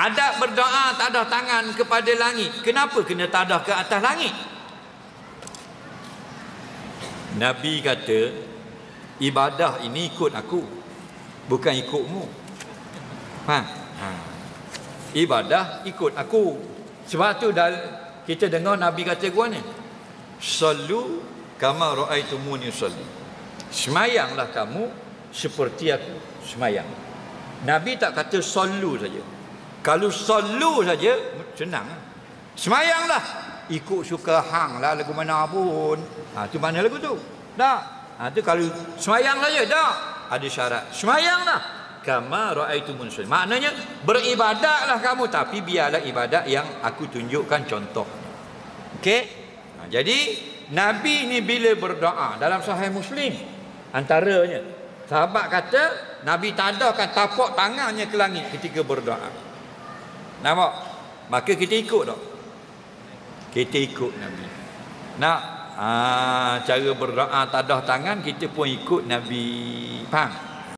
Adab berdoa tadah tangan kepada langit. Kenapa kena tadah ke atas langit? Nabi kata, ibadah ini ikut aku, bukan ikutmu. Ibadah ikut aku. Sebab tu kita dengar Nabi kata gua ni, sallu kama raaitumuni usalli. Semayanglah kamu seperti aku semayang. Nabi tak kata sallu saja. Kalau sallu saja senang. Semayanglah ikut suka hang lah, lagu mana pun. Tu mana lagu tu? Tak. Tu kalau semayang saja tak. Ada syarat. Semayanglah kama raaitumuni usalli. Maknanya beribadatlah kamu, tapi biarlah ibadat yang aku tunjukkan contoh. Okey? Jadi Nabi ni bila berdoa dalam Sahih Muslim, antaranya sahabat kata Nabi tadahkan tapak tangannya ke langit ketika berdoa. Nampak? Maka kita ikut tak? Kita ikut Nabi. Nak cara berdoa tadah tangan, kita pun ikut Nabi. Faham?